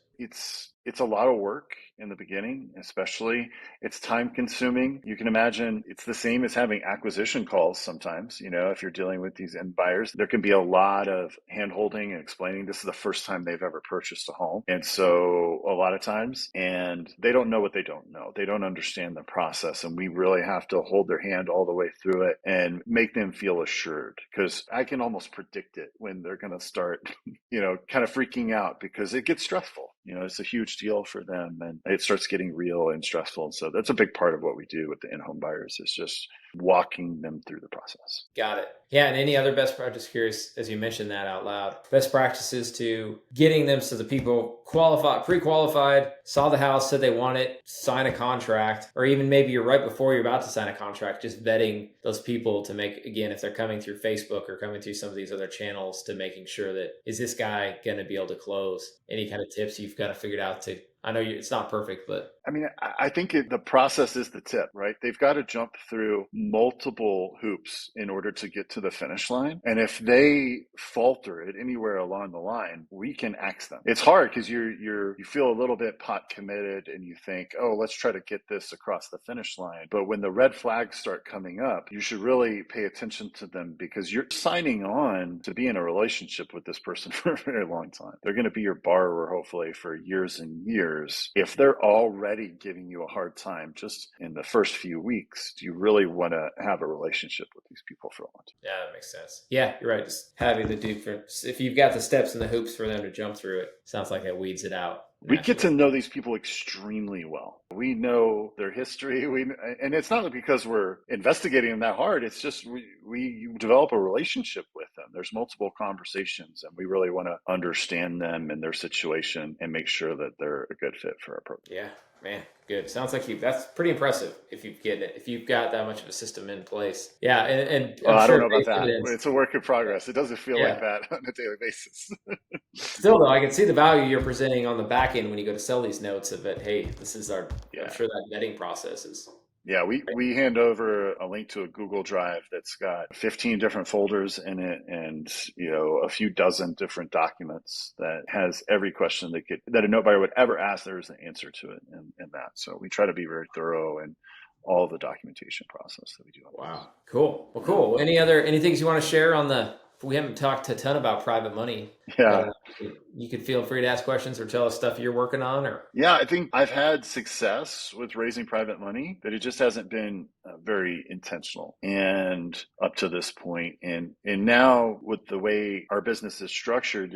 It's a lot of work in the beginning, especially. It's time consuming. You can imagine it's the same as having acquisition calls sometimes. If you're dealing with these end buyers, there can be a lot of hand holding and explaining this is the first time they've ever purchased a home. And so a lot of times, and they don't know what they don't know. They don't understand the process. And we really have to hold their hand all the way through it and make them feel assured, because I can almost predict it when they're going to start, kind of freaking out, because it gets stressful. It's a huge deal for them, and it starts getting real and stressful. And so that's a big part of what we do with the in-home buyers is just walking them through the process. Got it. Yeah. And any other best practice, curious, as you mentioned that out loud, best practices to getting them so the people pre-qualified, saw the house, said they want it, sign a contract, or even maybe you're right before you're about to sign a contract, just vetting those people to make, again, if they're coming through Facebook or coming through some of these other channels, to making sure that, is this guy going to be able to close? Any kind of tips you've kind of figured out to I know it's not perfect, but I mean, I think the process is the tip, right? They've got to jump through multiple hoops in order to get to the finish line. And if they falter it anywhere along the line, we can axe them. It's hard because you feel a little bit pot committed and you think, oh, let's try to get this across the finish line. But when the red flags start coming up, you should really pay attention to them because you're signing on to be in a relationship with this person for a very long time. They're going to be your borrower, hopefully, for years and years. If they're already giving you a hard time just in the first few weeks, do you really want to have a relationship with these people for a long time? yeah, that makes sense. Yeah, you're right. Just having the difference. If you've got the steps and the hoops for them to jump through, it sounds like it weeds it out We get naturally. to know these people extremely well. We know their history. And it's not because we're investigating them that hard. It's just we develop a relationship with them. There's multiple conversations, and we really want to understand them and their situation and make sure that they're a good fit for our program. Yeah, man, good. Sounds like that's pretty impressive if you've get it, if you've got that much of a system in place. Yeah, and Well, I'm I sure don't know it about pays that. dividends. It's a work in progress. It doesn't feel like Yeah. that on a daily basis. Still though, I can see the value you're presenting on the back end when you go to sell these notes of it. Hey, this is our. I'm Yeah. sure that vetting process is. Yeah, we hand over a link to a Google Drive that's got 15 different folders in it and, a few dozen different documents that has every question that a note buyer would ever ask. There's an answer to it in that. So we try to be very thorough in all the documentation process that we do on Wow. Cool. Well, cool. Any things you want to share on the, we haven't talked a ton about private money, this. but Yeah. you could feel free to ask questions or tell us stuff you're working on or. Yeah, I think I've had success with raising private money, but it just hasn't been very intentional and up to this point. And now with the way our business is structured,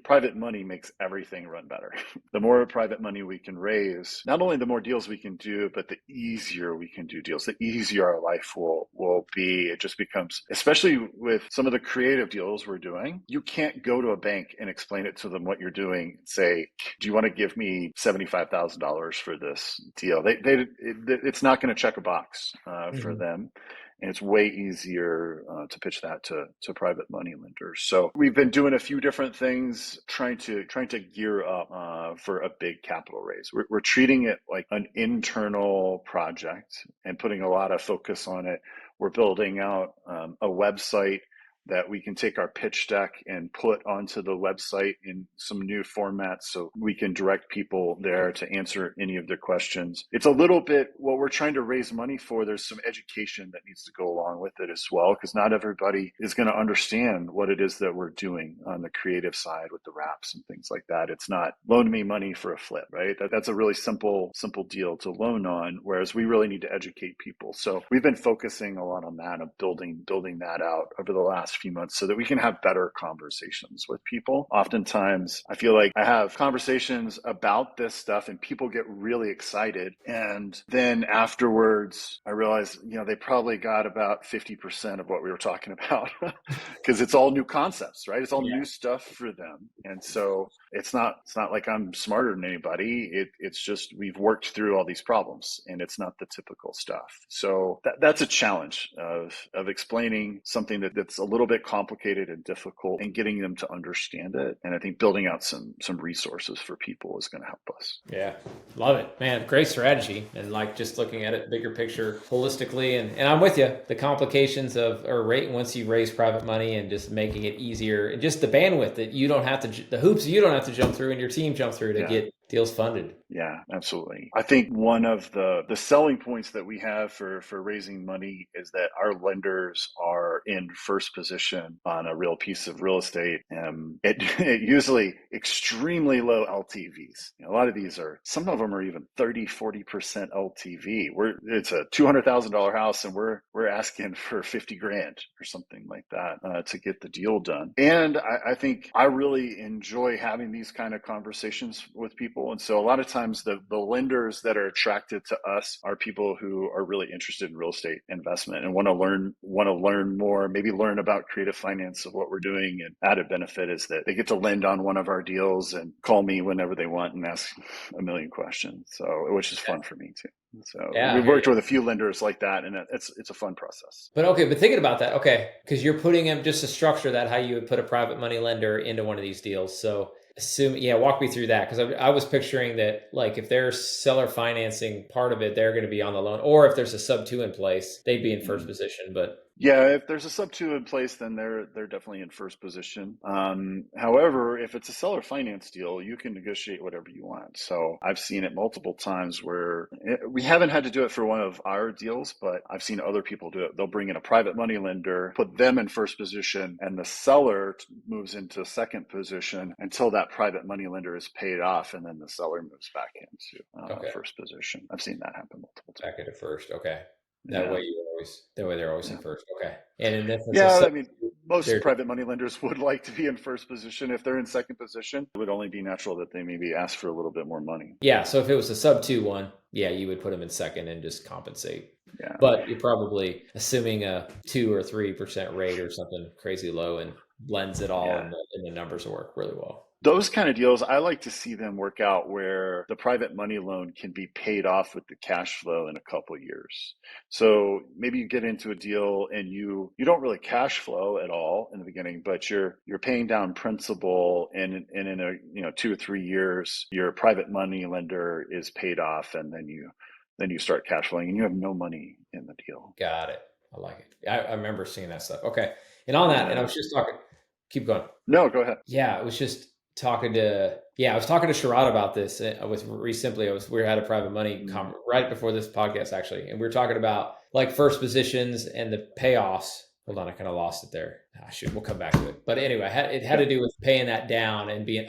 private money makes everything run better. The more private money we can raise, not only the more deals we can do, but the easier we can do deals, the easier our life will be. It just becomes, especially with some of the creative deals we're doing, you can't go to a bank and explain it to them what you're doing and say, do you want to give me $75,000 for this deal? It's not going to check a box for them. And it's way easier to pitch that to private money lenders. So we've been doing a few different things, trying to gear up for a big capital raise. We're treating it like an internal project and putting a lot of focus on it. We're building out a website that we can take our pitch deck and put onto the website in some new formats so we can direct people there to answer any of their questions. It's a little bit what we're trying to raise money for. There's some education that needs to go along with it as well, because not everybody is going to understand what it is that we're doing on the creative side with the wraps and things like that. It's not loan me money for a flip, right? That's a really simple deal to loan on, whereas we really need to educate people. So we've been focusing a lot on that, of building that out over the last few months so that we can have better conversations with people. Oftentimes, I feel like I have conversations about this stuff and people get really excited. And then afterwards, I realize, they probably got about 50% of what we were talking about because it's all new concepts, right? It's all Yeah. new stuff for them. And so it's not like I'm smarter than anybody. It's just we've worked through all these problems and it's not the typical stuff. So that's a challenge of explaining something that's a little bit complicated and difficult and getting them to understand it. And I think building out some resources for people is going to help us. Yeah. Love it, man. Great strategy. And like just looking at it bigger picture holistically. And I'm with you. The complications of, or rate once you raise private money and just making it easier and just the bandwidth that you don't have to, the hoops you don't have to jump through and your team jump through to get deals funded. Yeah, absolutely. I think one of the selling points that we have for raising money is that our lenders are in first position on a real piece of real estate. It usually extremely low LTVs. A lot of these some of them are even 30-40% LTV. It's a $200,000 house and we're asking for 50 grand or something like that to get the deal done. And I think I really enjoy having these kind of conversations with people. And so a lot of times the lenders that are attracted to us are people who are really interested in real estate investment and want to learn more, maybe learn about creative finance of what we're doing. And added benefit is that they get to lend on one of our deals and call me whenever they want and ask a million questions. So, which is fun for me too. So Yeah, I we've hear worked you. with a few lenders like that, and it's a fun process. But thinking about that, because you're putting them just to structure that how you would put a private money lender into one of these deals. So walk me through that. Cause I was picturing that like if they're seller financing part of it, they're going to be on the loan, or if there's a sub two in place, they'd be in first position. But Yeah, if there's a sub two in place, then they're definitely in first position. However, if it's a seller finance deal, you can negotiate whatever you want. So I've seen it multiple times where we haven't had to do it for one of our deals, but I've seen other people do it. They'll bring in a private money lender, put them in first position, and the seller moves into second position until that private money lender is paid off, and then the seller moves back into first position. I've seen that happen multiple times. back into first. Okay. Yeah. That way they're always in first. Okay. And in this, Yeah, sub, I mean, most they're private money lenders would like to be in first position. If they're in second position, it would only be natural that they maybe ask for a little bit more money. yeah. So if it was a sub two one, yeah, you would put them in second and just compensate. Yeah. But you're probably assuming a 2 or 3% rate or something crazy low and blends it all, Yeah. and the numbers will work really well. Those kind of deals, I like to see them work out where the private money loan can be paid off with the cash flow in a couple of years. So maybe you get into a deal and you don't really cash flow at all in the beginning, but you're paying down principal, and in a 2 or 3 years, your private money lender is paid off, and then you start cash flowing and you have no money in the deal. Got it. I like it. I remember seeing that stuff. Okay. And on that, and I was just talking, keep going. No, go ahead. Yeah, I was just talking to Sherrod about this with Resimply. We had a private money right before this podcast actually, and we were talking about like first positions and the payoffs. Hold on, I kind of lost it there. We'll come back to it. But anyway, it had to do with paying that down and being,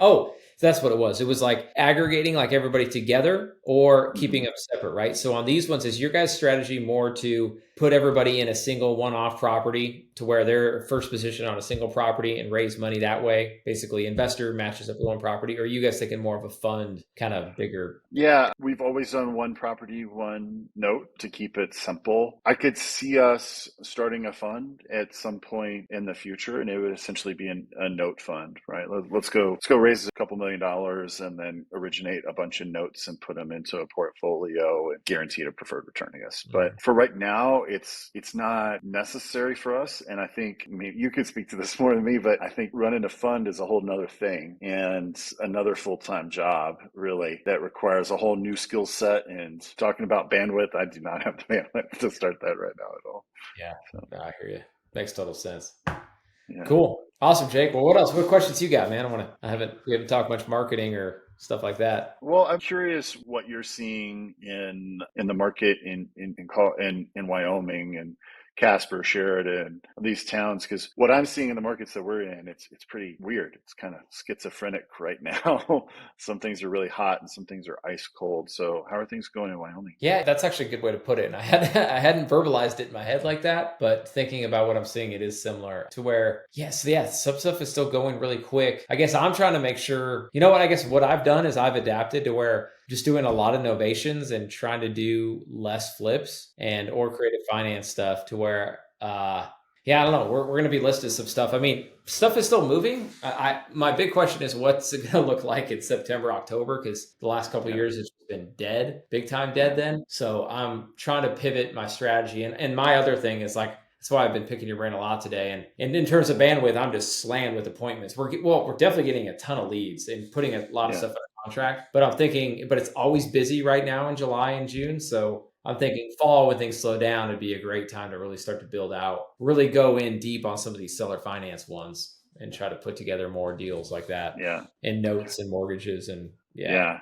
that's what it was. It was like aggregating like everybody together or keeping them separate, right? So on these ones, is your guys' strategy more to put everybody in a single one-off property to where they're first position on a single property and raise money that way? Basically, investor matches up with one property, or are you guys thinking more of a fund, kind of bigger? Yeah, we've always done one property, one note to keep it simple. I could see us starting a fund at some point in the future, and it would essentially be a note fund, right? Let's go raise a couple $1 million and then originate a bunch of notes and put them into a portfolio and guaranteed a preferred return, I guess. But for right now, it's not necessary for us. And I think, I mean, you could speak to this more than me, but I think running a fund is a whole nother thing and another full-time job, really, that requires a whole new skill set. And talking about bandwidth, I do not have the bandwidth to start that right now at all. Yeah, so. I hear you. Makes total sense. Yeah. Cool. Awesome, Jake. Well, what else? What questions you got, man? We haven't talked much marketing or stuff like that. Well, I'm curious what you're seeing in the market in Wyoming and Casper, Sheridan, these towns, because what I'm seeing in the markets that we're in, it's pretty weird. It's kind of schizophrenic right now. Some things are really hot and some things are ice cold. So how are things going in Wyoming? Yeah, that's actually a good way to put it. And I hadn't verbalized it in my head like that, but thinking about what I'm seeing, it is similar to where, some stuff is still going really quick. I guess I'm trying to make sure, I guess what I've done is I've adapted to where just doing a lot of novations and trying to do less flips and or creative finance stuff to where, I don't know. We're going to be listed some stuff. I mean, stuff is still moving. My big question is what's it going to look like in September, October? Because the last couple of years it's been dead, big time dead then. So I'm trying to pivot my strategy. And my other thing is like, that's why I've been picking your brain a lot today. And in terms of bandwidth, I'm just slammed with appointments. We're definitely getting a ton of leads and putting a lot of stuff under contract. But I'm thinking, it's always busy right now in July and June. So I'm thinking fall, when things slow down, it'd be a great time to really start to build out, really go in deep on some of these seller finance ones and try to put together more deals like that. Yeah. And notes and mortgages and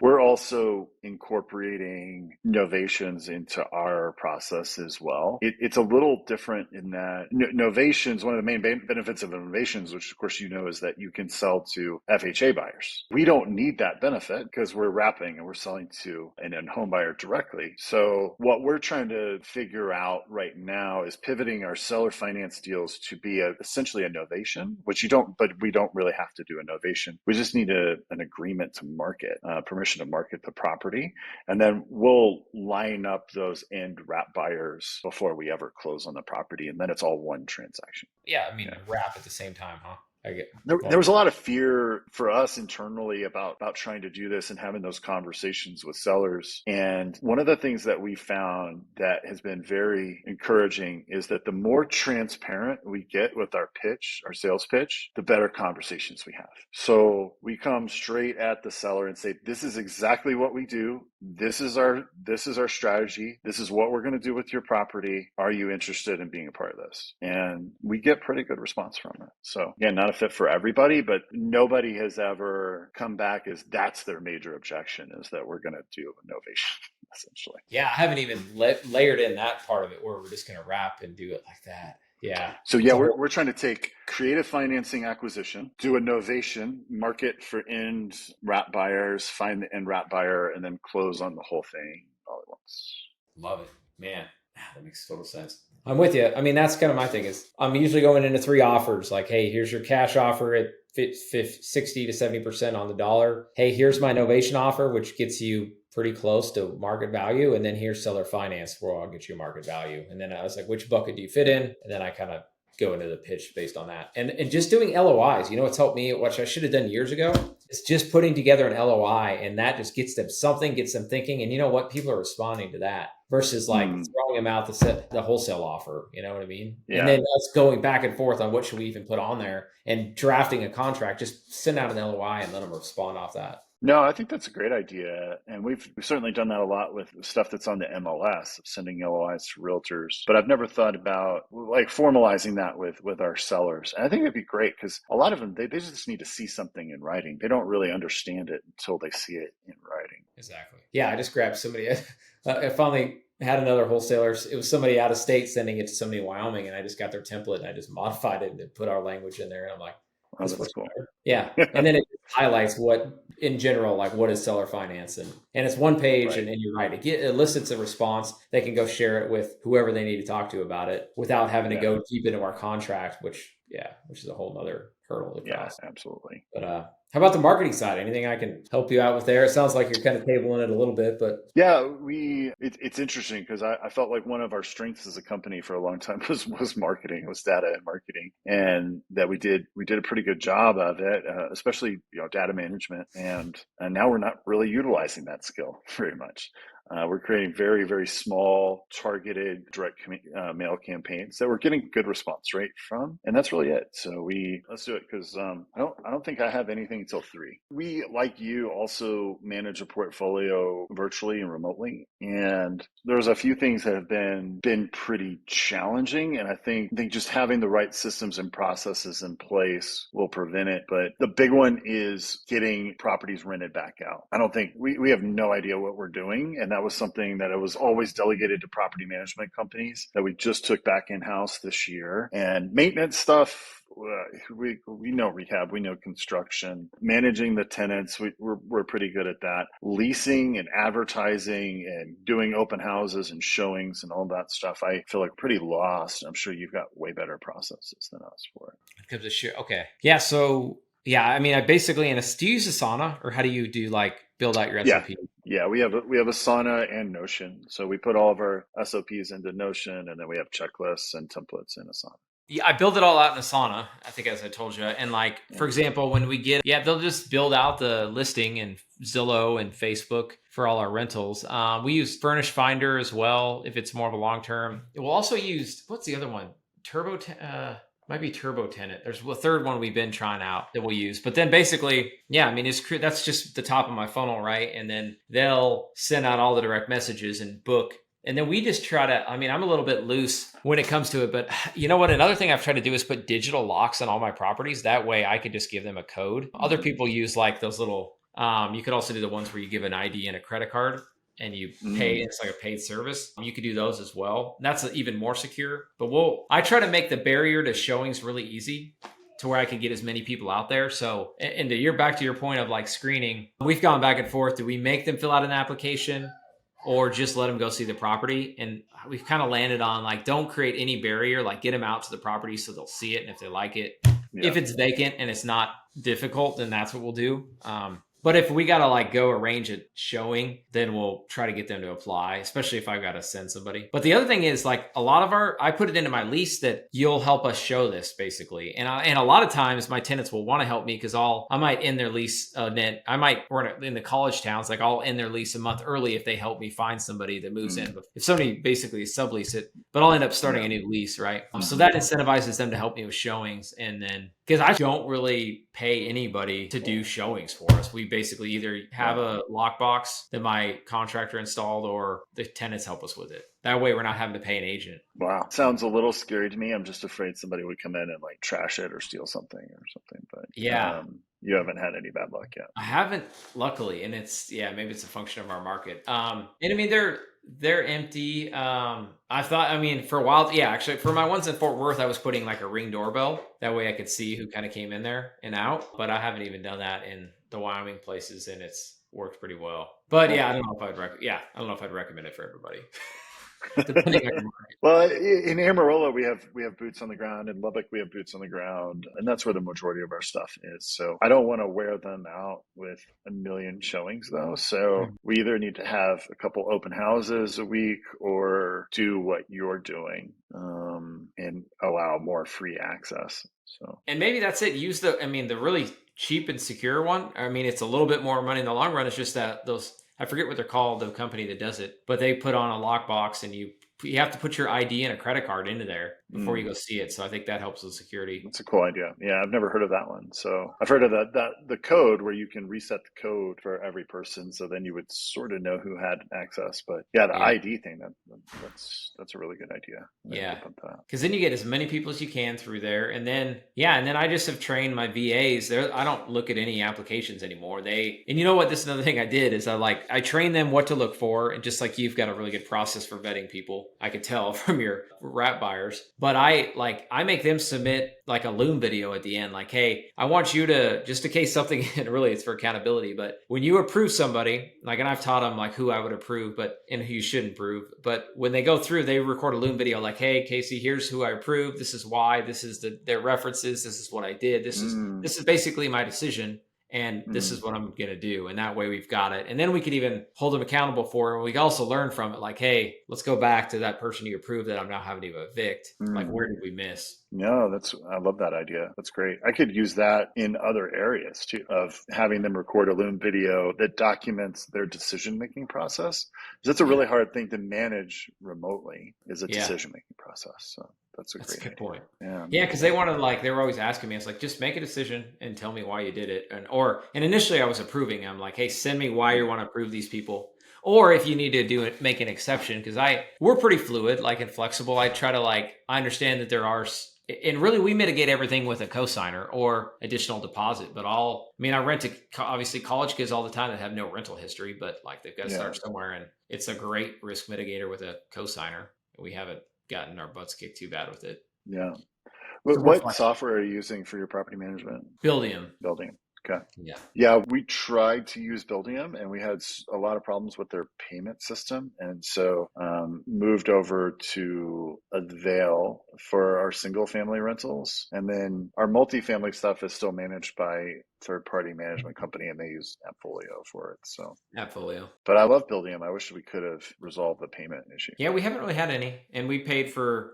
we're also incorporating novations into our process as well. It's a little different in that novations, one of the main benefits of novations, which of course is that you can sell to FHA buyers. We don't need that benefit because we're wrapping and we're selling to an home buyer directly. So what we're trying to figure out right now is pivoting our seller finance deals to be essentially a novation, which we don't really have to do a novation. We just need an agreement to market. Permission to market the property, and then we'll line up those end wrap buyers before we ever close on the property, and then it's all one transaction. Yeah, I mean, wrap at the same time, huh? I get There was a lot of fear for us internally about trying to do this and having those conversations with sellers. And one of the things that we found that has been very encouraging is that the more transparent we get with our pitch, our sales pitch, the better conversations we have. So we come straight at the seller and say, this is exactly what we do. This is our strategy. This is what we're going to do with your property. Are you interested in being a part of this? And we get pretty good response from it. So again, not a fit for everybody, but nobody has ever come back as that's their major objection, is that we're going to do a novation, essentially. Yeah, I haven't even layered in that part of it where we're just going to wrap and do it like that. Yeah. So yeah, we're trying to take creative financing acquisition, do a novation, market for end wrap buyers, find the end wrap buyer, and then close on the whole thing all at once. Love it, man. That makes total sense. I'm with you. I mean, that's kind of my thing is I'm usually going into 3 offers. Like, hey, here's your cash offer at 60 to 70% on the dollar. Hey, here's my novation offer, which gets you pretty close to market value. And then here's seller finance where I'll get you market value. And then I was like, which bucket do you fit in? And then I kind of go into the pitch based on that. And just doing LOIs, you know, what's helped me, which I should have done years ago, is just putting together an LOI, and that just gets them something, gets them thinking. And you know what? People are responding to that versus like throwing them out the wholesale offer. You know what I mean? Yeah. And then us going back and forth on what should we even put on there and drafting a contract, just send out an LOI and let them respond off that. No, I think that's a great idea. And we've certainly done that a lot with stuff that's on the MLS, sending LOIs to realtors. But I've never thought about like formalizing that with our sellers. And I think it'd be great because a lot of them, they just need to see something in writing. They don't really understand it until they see it in writing. Exactly. Yeah, I just grabbed somebody. I finally had another wholesaler. It was somebody out of state sending it to somebody in Wyoming. And I just got their template and I just modified it and put our language in there. And I'm like, oh, that's cool. Yeah. And then it highlights what, in general, like what is seller finance? And it's one page, right. And you're right. It elicits a response. They can go share it with whoever they need to talk to about it without having to go deep into our contract, which is a whole nother hurdle to cross. Yeah, absolutely. But how about the marketing side? Anything I can help you out with there? It sounds like you're kind of tabling it a little bit, but yeah, it's interesting because I felt like one of our strengths as a company for a long time was marketing, was data and marketing, and that we did a pretty good job of it, especially data management, and now we're not really utilizing that skill very much. We're creating very, very small, targeted, direct mail campaigns that we're getting good response rate from, and that's really it. So let's do it because I don't think I have anything until 3. We, like you, also manage a portfolio virtually and remotely, and there's a few things that have been pretty challenging, and I think just having the right systems and processes in place will prevent it. But the big one is getting properties rented back out. I don't think we have no idea what we're doing, and that was something that it was always delegated to property management companies that we just took back in-house this year. And maintenance stuff, we know rehab, we know construction, managing the tenants, we're pretty good at that. Leasing and advertising and doing open houses and showings and all that stuff, I feel like pretty lost. I'm sure you've got way better processes than us for it. Okay. Yeah. So yeah, I mean, do you use Asana, or how do you build out your SOP? Yeah, we have Asana and Notion. So we put all of our SOPs into Notion, and then we have checklists and templates in Asana. Yeah, I build it all out in Asana, I think, as I told you. And for example, when we they'll just build out the listing in Zillow and Facebook for all our rentals. We use Furnish Finder as well, if it's more of a long-term. We'll also use, what's the other one? Might be Turbo Tenant. There's a third one we've been trying out that we'll use. But then basically, yeah, I mean, that's just the top of my funnel, right? And then they'll send out all the direct messages and book. And then we just try to, I mean, I'm a little bit loose when it comes to it. But you know what? Another thing I've tried to do is put digital locks on all my properties. That way I could just give them a code. Other people use those little, you could also do the ones where you give an ID and a credit card and you pay, it's like a paid service. You could do those as well. That's even more secure. But I try to make the barrier to showings really easy to where I can get as many people out there. So, and back to your point of screening, we've gone back and forth. Do we make them fill out an application or just let them go see the property? And we've kind of landed on don't create any barrier, get them out to the property so they'll see it. And if they like it, if it's vacant and it's not difficult, then that's what we'll do. But if we got to like go arrange a showing, then we'll try to get them to apply, especially if I've got to send somebody. But the other thing is like a lot of I put it into my lease that you'll help us show this basically. And a lot of times my tenants will want to help me because I might end their lease, we're in the college towns, like I'll end their lease a month early if they help me find somebody that moves in. But if somebody basically sublease it, but I'll end up starting a new lease, right? So that incentivizes them to help me with showings. And then because I don't really pay anybody to do showings for us. We basically either have a lockbox that my contractor installed or the tenants help us with it. That way we're not having to pay an agent. Wow. Sounds a little scary to me. I'm just afraid somebody would come in and like trash it or steal something or something. But yeah, you haven't had any bad luck yet. I haven't, luckily. And maybe it's a function of our market. And I mean, they're empty. For a while, actually for my ones in Fort Worth, I was putting like a Ring doorbell. That way I could see who kind of came in there and out. But I haven't even done that in the Wyoming places, and it's worked pretty well. But I don't know if I'd recommend it for everybody. Depending on your market. Well, in Amarillo, we have boots on the ground. In Lubbock, we have boots on the ground, and that's where the majority of our stuff is. So I don't want to wear them out with a million showings, though. So we either need to have a couple open houses a week or do what you're doing and allow more free access. So, and maybe that's it. Use the really cheap and secure one. I mean, it's a little bit more money in the long run. It's just that I forget what they're called, the company that does it, but they put on a lockbox and you have to put your ID and a credit card into there before you go see it. So I think that helps with security. That's a cool idea. Yeah, I've never heard of that one. So I've heard of the code where you can reset the code for every person. So then you would sort of know who had access. But the ID thing, that's a really good idea. Because then you get as many people as you can through there. And then I just have trained my VAs there. I don't look at any applications anymore. And you know what? This is another thing I did is I train them what to look for. And just like you've got a really good process for vetting people, I could tell from your wrap buyers. But I make them submit like a Loom video at the end, like, hey, I want you to, just in case something, and really it's for accountability, but when you approve somebody, like, and I've taught them like who I would approve, and who you shouldn't approve. But when they go through, they record a Loom video like, hey, Casey, here's who I approved. This is why, this is their references. This is what I did. This is basically my decision. And this is what I'm going to do. And that way we've got it. And then we can even hold them accountable for it. And we can also learn from it. Like, hey, let's go back to that person you approved that I'm now having to evict. Like, where did we miss? No, I love that idea. That's great. I could use that in other areas too, of having them record a Loom video that documents their decision-making process. Because that's a really hard thing to manage remotely, is a decision-making process. So that's a good point. Yeah, because they wanted, like, they were always asking me, it's like, just make a decision and tell me why you did it. And initially I was approving. I'm like, hey, send me why you want to approve these people. Or if you need to do it, make an exception, because we're pretty fluid, like, and flexible. I try to, like, I understand that there are, and really we mitigate everything with a cosigner or additional deposit. But I rent to obviously college kids all the time that have no rental history, but like they've got to start somewhere, and it's a great risk mitigator with a cosigner. We haven't gotten our butts kicked too bad with it. Yeah. What software are you using for your property management? Buildium. Okay. Yeah, we tried to use Buildium and we had a lot of problems with their payment system. And so moved over to Avail for our single family rentals. And then our multifamily stuff is still managed by third-party management company, and they use Appfolio for it. So Appfolio. But I love Buildium. I wish we could have resolved the payment issue. Yeah, we haven't really had any. And we paid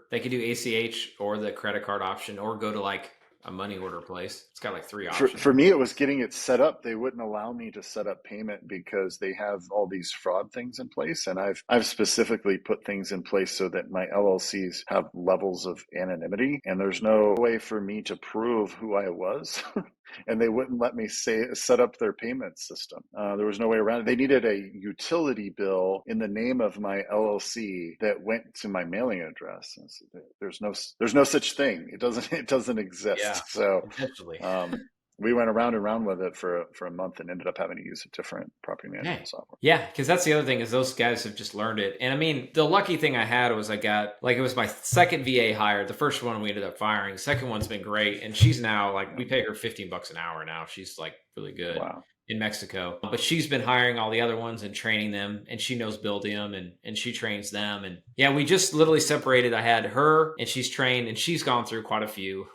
they could do ACH or the credit card option, or go to like a money order place. It's got like 3 options. For me, it was getting it set up. They wouldn't allow me to set up payment because they have all these fraud things in place. And I've specifically put things in place so that my LLCs have levels of anonymity, and there's no way for me to prove who I was. And they wouldn't let me set up their payment system. There was no way around it. They needed a utility bill in the name of my LLC that went to my mailing address. And so there's no such thing. It doesn't exist. Yeah, so essentially. We went around and around with it for a month and ended up having to use a different property management software. Yeah, because that's the other thing, is those guys have just learned it. And I mean, the lucky thing I had was it was my second VA hired. The first one we ended up firing. The second one's been great. And she's now, like, we pay her $15 an hour now. She's like really good. Wow. in Mexico. But she's been hiring all the other ones and training them, and she knows Buildium and she trains them. And yeah, we just literally separated. I had her and she's trained and she's gone through quite a few.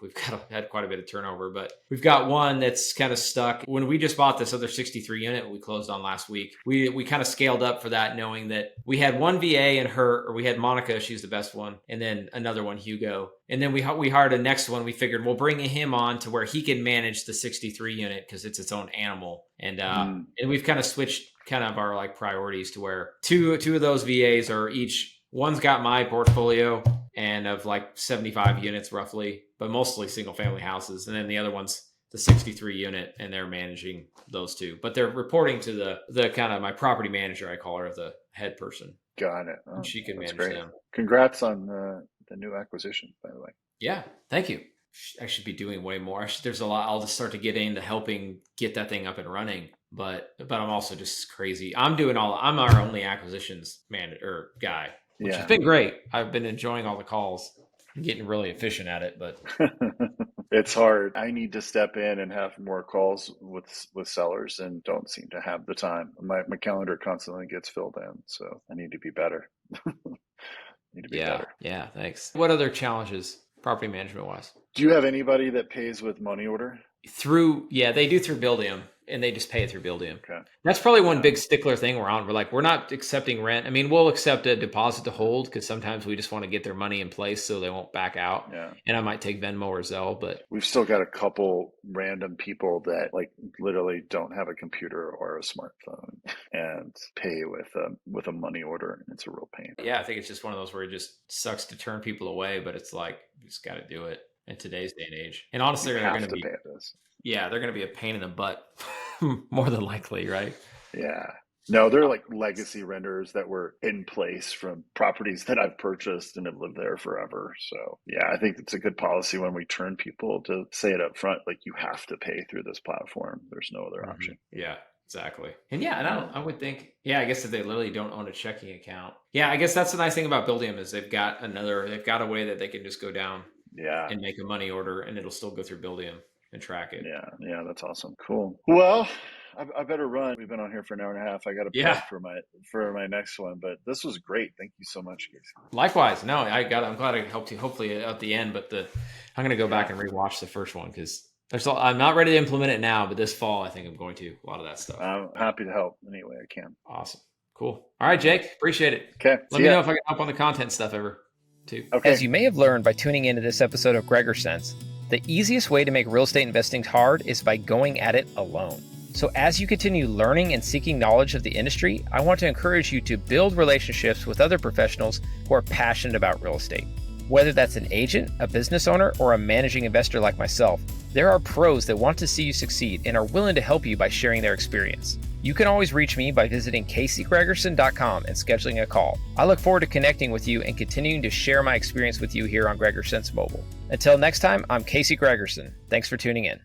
Had quite a bit of turnover, but we've got one that's kind of stuck. When we just bought this other 63 unit we closed on last week, we kind of scaled up for that, knowing that we had one VA and we had Monica, she's the best one, and then another one, Hugo. And then we hired a next one. We figured we'll bring him on to where he can manage the 63 unit because it's its own animal. And we've kind of switched kind of our like priorities to where two of those VAs are each, one's got my portfolio and of like 75 units roughly, but mostly single family houses. And then the other one's the 63 unit and they're managing those two, but they're reporting to the kind of my property manager, I call her, the head person. Got it. And she can manage great. them. Congrats on the new acquisition, by the way. Yeah. Thank you. I should be doing way more. There's a lot. I'll just start to get into helping get that thing up and running. But I'm also just crazy. I'm our only acquisitions manager guy, which has been great. I've been enjoying all the calls and getting really efficient at it, but it's hard. I need to step in and have more calls with sellers and don't seem to have the time. My calendar constantly gets filled in, so I need to be better. Better. Yeah, thanks. What other challenges property management wise? Do you have anybody that pays with money order? They do through Buildium, and they just pay it through Buildium. Okay. That's probably one big stickler thing we're on. We're not accepting rent. I mean, we'll accept a deposit to hold because sometimes we just want to get their money in place so they won't back out. Yeah. And I might take Venmo or Zelle, but we've still got a couple random people that like literally don't have a computer or a smartphone and pay with a money order, and it's a real pain. Yeah, I think it's just one of those where it just sucks to turn people away, but it's like you just got to do it in today's day and age. And honestly, they're going to be they're going to be a pain in the butt more than likely, right? Yeah. No, they're like legacy renters that were in place from properties that I've purchased and have lived there forever. So yeah, I think it's a good policy when we turn people to say it up front, like you have to pay through this platform. There's no other option. Yeah. Exactly. And I would think, I guess if they literally don't own a checking account. Yeah, I guess that's the nice thing about Buildium is they've got a way that they can just go down and make a money order and it'll still go through Buildium and track it. Yeah, that's awesome. Cool. Well, I better run. We've been on here for an hour and a half. I got to prep for my next one, but this was great. Thank you so much, Casey. Likewise. No, I'm glad I helped you hopefully at the end, but I'm going to go back and rewatch the first one because I'm not ready to implement it now, but this fall, I think I'm going to a lot of that stuff. I'm happy to help any way I can. Awesome. Cool. All right, Jake. Appreciate it. Okay. Let me know if I can help on the content stuff ever too. Okay. As you may have learned by tuning into this episode of Gregor Sense, the easiest way to make real estate investing hard is by going at it alone. So as you continue learning and seeking knowledge of the industry, I want to encourage you to build relationships with other professionals who are passionate about real estate. Whether that's an agent, a business owner, or a managing investor like myself, there are pros that want to see you succeed and are willing to help you by sharing their experience. You can always reach me by visiting CaseyGregerson.com and scheduling a call. I look forward to connecting with you and continuing to share my experience with you here on Gregor Sense Mobile. Until next time, I'm Casey Gregerson. Thanks for tuning in.